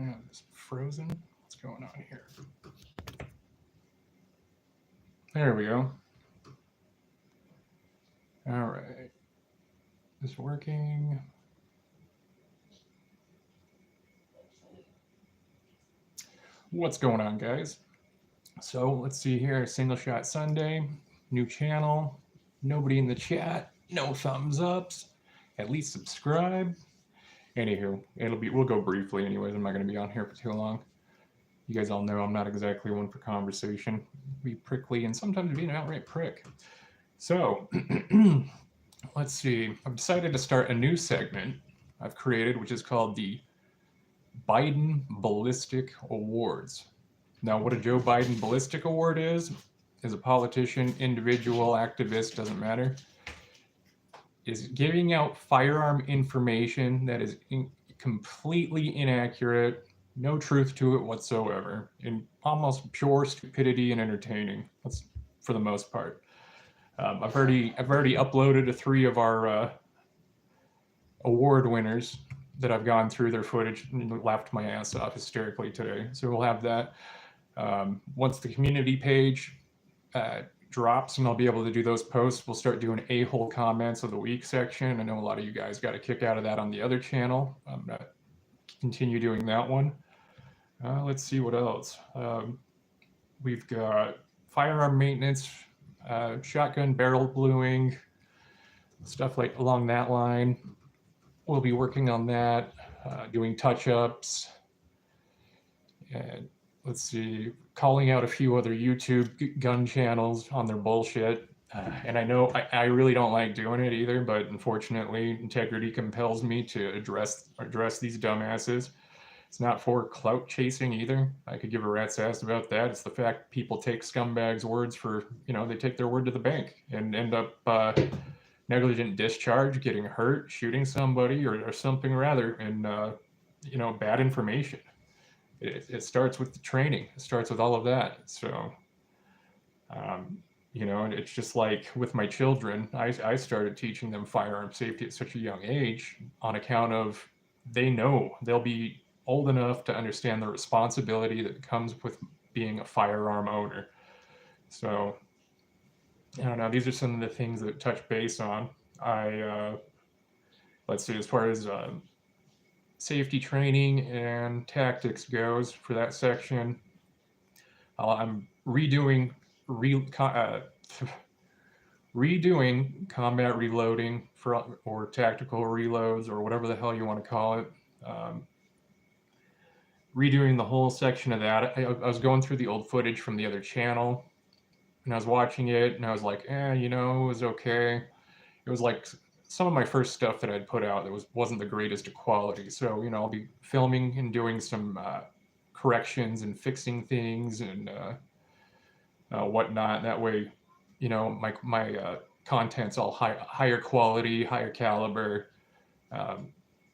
It's frozen. What's going on here? There we go. All right. Is this working? What's going on, guys? So let's see here. Single Shot Sunday, new channel. Nobody in the chat. No thumbs ups. At least subscribe. Anywho, we'll go briefly anyways. I'm not going to be on here for too long. You guys all know I'm not exactly one for conversation. Be prickly and sometimes be an outright prick. So let's see. I've decided to start a new segment I've created, which is called the Biden Ballistic Awards. Now, what a Joe Biden Ballistic Award is a politician, individual, activist, doesn't matter, is giving out firearm information that is completely inaccurate, no truth to it whatsoever, and almost pure stupidity and entertaining. That's for the most part. I've already uploaded to 3 of our award winners that I've gone through their footage and laughed my ass off hysterically today. So we'll have that. Once the community page drops and I'll be able to do those posts, we'll start doing a-hole comments of the week section. I know a lot of you guys got a kick out of that on the other channel. I'm going to continue doing that one. Let's see what else. We've got firearm maintenance, shotgun barrel bluing, stuff like along that line. We'll be working on that, doing touch-ups, and let's see, calling out a few other YouTube gun channels on their bullshit. And I know I really don't like doing it either, but unfortunately, integrity compels me to address these dumbasses. It's not for clout chasing either. I could give a rat's ass about that. It's the fact people take scumbags' words for, they take their word to the bank and end up negligent discharge, getting hurt, shooting somebody, or something rather, and bad information. It starts with the training. It starts with all of that. So, and it's just like with my children, I started teaching them firearm safety at such a young age on account of they know they'll be old enough to understand the responsibility that comes with being a firearm owner. So, I don't know. These are some of the things that touch base on. Let's see, as far as safety training and tactics goes for that section, I'm redoing combat reloading or tactical reloads or whatever the hell you want to call it. Redoing the whole section of that. I was going through the old footage from the other channel, and I was watching it, and I was like, it was okay. It was like some of my first stuff that I'd put out that wasn't the greatest of quality. So, I'll be filming and doing some corrections and fixing things and whatnot. That way, my content's all higher quality, higher caliber. I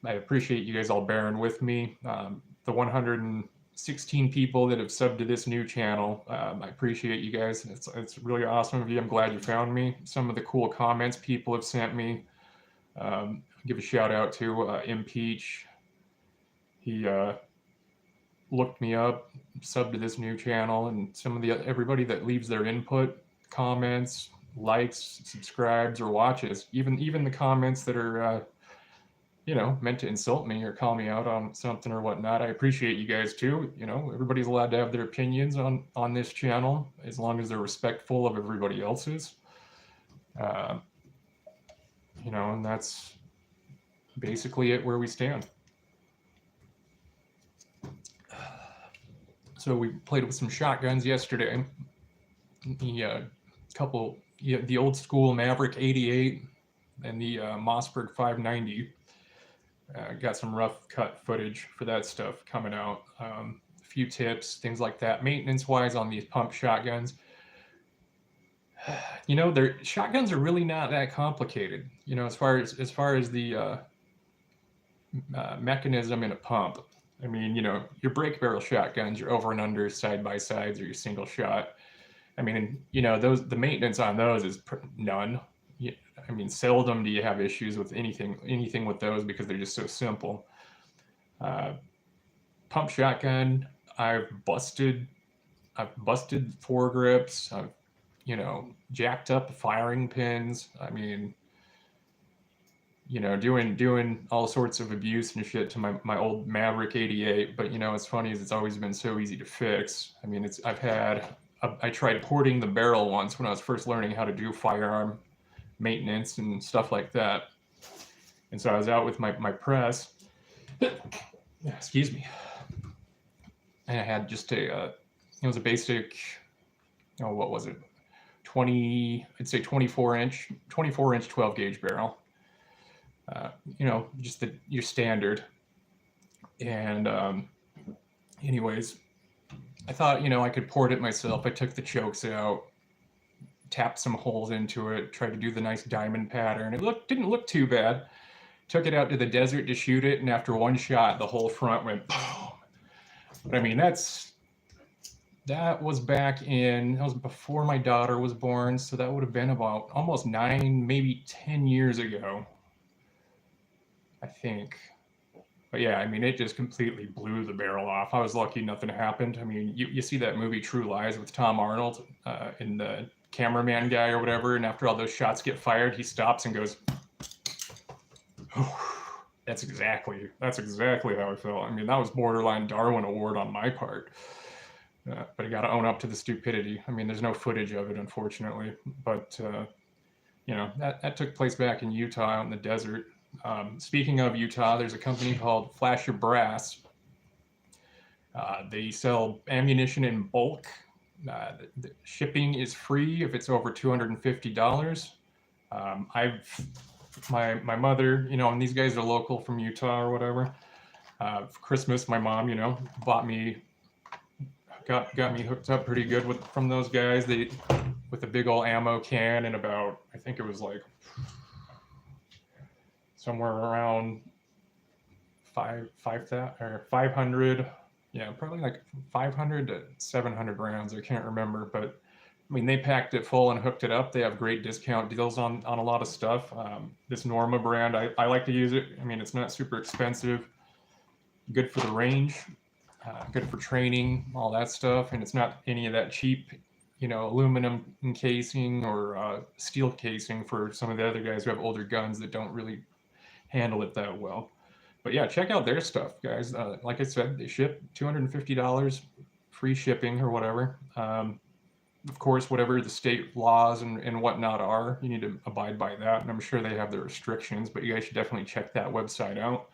appreciate you guys all bearing with me. The 116 people that have subbed to this new channel, I appreciate you guys. It's really awesome of you. I'm glad you found me. Some of the cool comments people have sent me. Give a shout out to Impeach. He looked me up, subbed to this new channel, and some of everybody that leaves their input, comments, likes, subscribes, or watches. Even the comments that are meant to insult me or call me out on something or whatnot. I appreciate you guys too. Everybody's allowed to have their opinions on this channel as long as they're respectful of everybody else's. And that's basically it where we stand. So we played with some shotguns yesterday. The old school Maverick 88 and the Mossberg 590. Got some rough cut footage for that stuff coming out. A few tips, things like that. Maintenance-wise on these pump shotguns. Their shotguns are really not that complicated. As far as the mechanism in a pump. I mean, your break barrel shotguns, your over and under side by sides, or your single shot. I mean, the maintenance on those is none. I mean, seldom do you have issues with anything with those because they're just so simple. pump shotgun. I've busted foregrips. I've, you know, jacked up firing pins. I mean, you know, doing all sorts of abuse and shit to my old Maverick 88. But you know, what's funny is it's always been so easy to fix. I mean, I tried porting the barrel once when I was first learning how to do firearm maintenance and stuff like that. And so I was out with my press. Excuse me. And I had just it was a basic, oh, what was it? I'd say 24 inch 12 gauge barrel. You know, just your standard. And anyways, I thought, you know, I could port it myself. I took the chokes out, tapped some holes into it, tried to do the nice diamond pattern. It didn't look too bad. Took it out to the desert to shoot it, and after one shot, the whole front went boom. But I mean, that was before my daughter was born, so that would have been about almost 9, maybe 10 years ago, I think. But yeah, I mean, it just completely blew the barrel off. I was lucky nothing happened. I mean, you see that movie True Lies with Tom Arnold and the cameraman guy or whatever, and after all those shots get fired, he stops and goes, oh, that's exactly how I felt. I mean, that was borderline Darwin Award on my part. But I got to own up to the stupidity. I mean, there's no footage of it, unfortunately. But, you know, that took place back in Utah out in the desert. Speaking of Utah, there's a company called Flash Your Brass. They sell ammunition in bulk. The shipping is free if it's over $250. My mother, you know, and these guys are local from Utah or whatever. For Christmas, my mom, you know, got me hooked up pretty good from those guys. With a big old ammo can and about, I think it was like somewhere around 500, yeah, probably like 500 to 700 rounds. I can't remember, but I mean, they packed it full and hooked it up. They have great discount deals on a lot of stuff. This Norma brand, I like to use it. I mean, it's not super expensive, good for the range, good for training, all that stuff. And it's not any of that cheap, you know, aluminum encasing or steel casing for some of the other guys who have older guns that don't really handle it that well. But yeah, check out their stuff, guys. Like I said, they ship $250, free shipping or whatever. Of course, whatever the state laws and whatnot are, you need to abide by that. And I'm sure they have their restrictions, but you guys should definitely check that website out.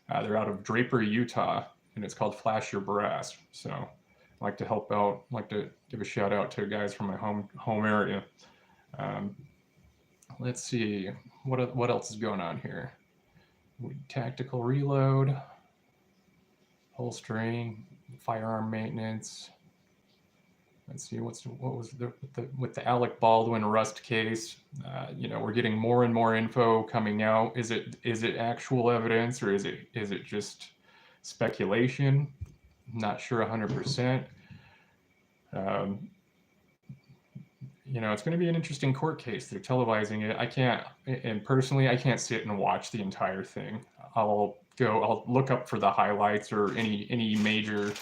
They're out of Draper, Utah, and it's called Flash Your Brass. So I like to help out, like to give a shout out to guys from my home area. Let's see, what else is going on here? Tactical reload, holstering, firearm maintenance. Let's see, what was with the Alec Baldwin Rust case? You know, we're getting more and more info coming out. Is it actual evidence or is it just speculation? I'm not sure 100%. You know, it's going to be an interesting court case. They're televising it. And personally, I can't sit and watch the entire thing. I'll look up for the highlights or any major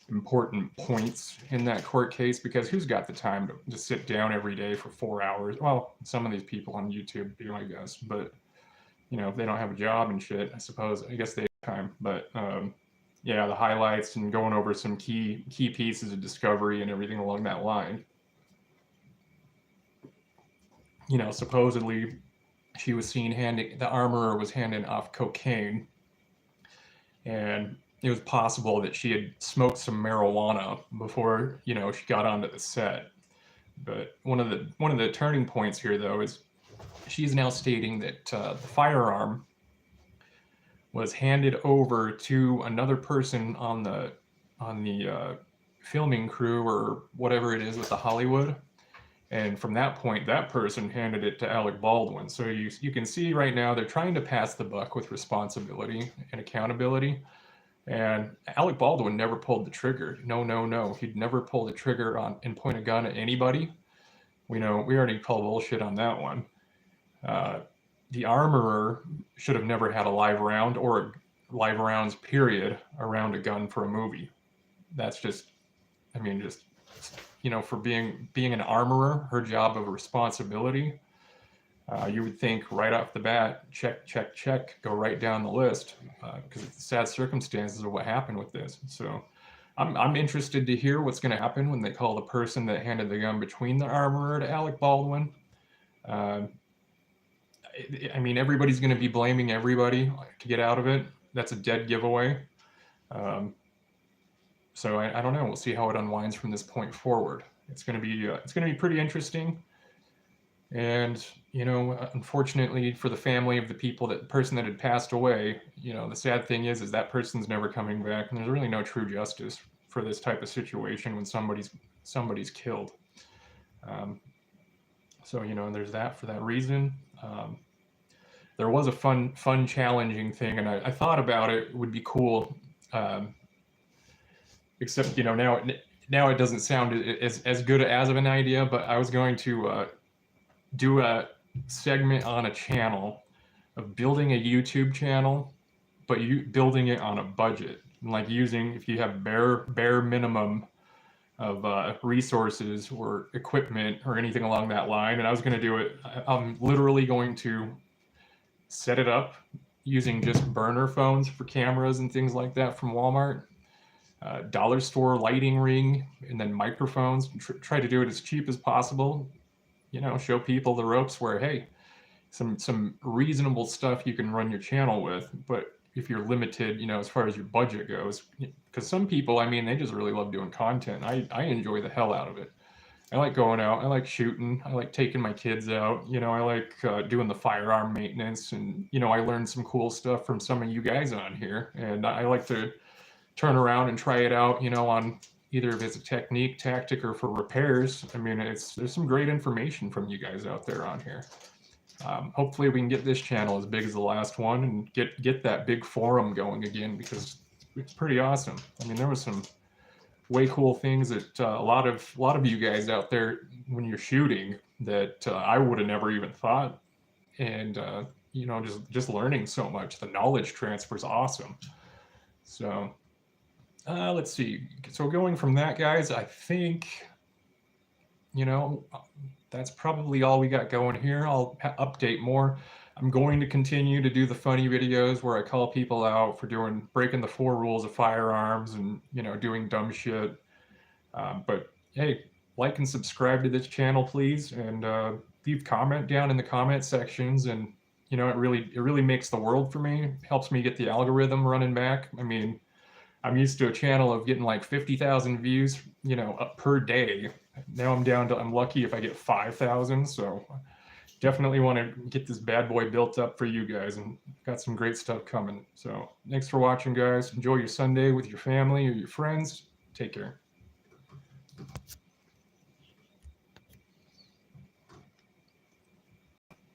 important points in that court case, because who's got the time to sit down every day for 4 hours? Well, some of these people on YouTube do, I guess, but you know, if they don't have a job and shit, I guess they have time. But yeah, the highlights and going over some key pieces of discovery and everything along that line. You know, supposedly she was seen the armorer was handing off cocaine, and it was possible that she had smoked some marijuana before, you know, she got onto the set. But one of the turning points here, though, is she's now stating that the firearm was handed over to another person on the filming crew or whatever it is with the Hollywood. And from that point, that person handed it to Alec Baldwin. So you can see right now they're trying to pass the buck with responsibility and accountability. And Alec Baldwin never pulled the trigger. No. He'd never pull the trigger and point a gun at anybody. We already called bullshit on that one. The armorer should have never had a live round or live rounds, period, around a gun for a movie. That's just, I mean, just, for being an armorer, her job of responsibility. You would think right off the bat, check, check, check, go right down the list, because it's the sad circumstances of what happened with this. So I'm interested to hear what's going to happen when they call the person that handed the gun between the armorer to Alec Baldwin. I mean, everybody's going to be blaming everybody to get out of it. That's a dead giveaway. So I don't know. We'll see how it unwinds from this point forward. It's going to be pretty interesting. And unfortunately for the family of the person that had passed away, the sad thing is that person's never coming back, and there's really no true justice for this type of situation when somebody's killed. So there's that for that reason. There was a fun challenging thing, and I thought about it would be cool, except now it doesn't sound as good as of an idea. But I was going to do a segment on a channel of building a YouTube channel, but building it on a budget, like using, if you have bare minimum of resources or equipment or anything along that line. And I was going to do it. I'm literally going to set it up using just burner phones for cameras and things like that from Walmart, dollar store lighting ring, and then microphones. Try to do it as cheap as possible. Show people the ropes where, hey, some reasonable stuff you can run your channel with. But if you're limited, as far as your budget goes, because some people, I mean, they just really love doing content. I enjoy the hell out of it. I like going out. I like shooting. I like taking my kids out. I like doing the firearm maintenance. And, I learned some cool stuff from some of you guys on here. And I like to turn around and try it out, on either if it's a technique, tactic, or for repairs. I mean, there's some great information from you guys out there on here. Hopefully we can get this channel as big as the last one and get that big forum going again, because it's pretty awesome. I mean, there was some way cool things that a lot of you guys out there, when you're shooting, that I would have never even thought. And just learning so much. The knowledge transfer is awesome. So let's see. So going from that, guys, I think that's probably all we got going here. I'll update more. I'm going to continue to do the funny videos where I call people out for breaking the 4 rules of firearms and doing dumb shit. But hey, like and subscribe to this channel, please, and leave comment down in the comment sections. And it really makes the world for me. It helps me get the algorithm running back. I mean, I'm used to a channel of getting like 50,000 views, per day. Now I'm lucky if I get 5,000. So definitely want to get this bad boy built up for you guys, and got some great stuff coming. So thanks for watching, guys. Enjoy your Sunday with your family or your friends. Take care.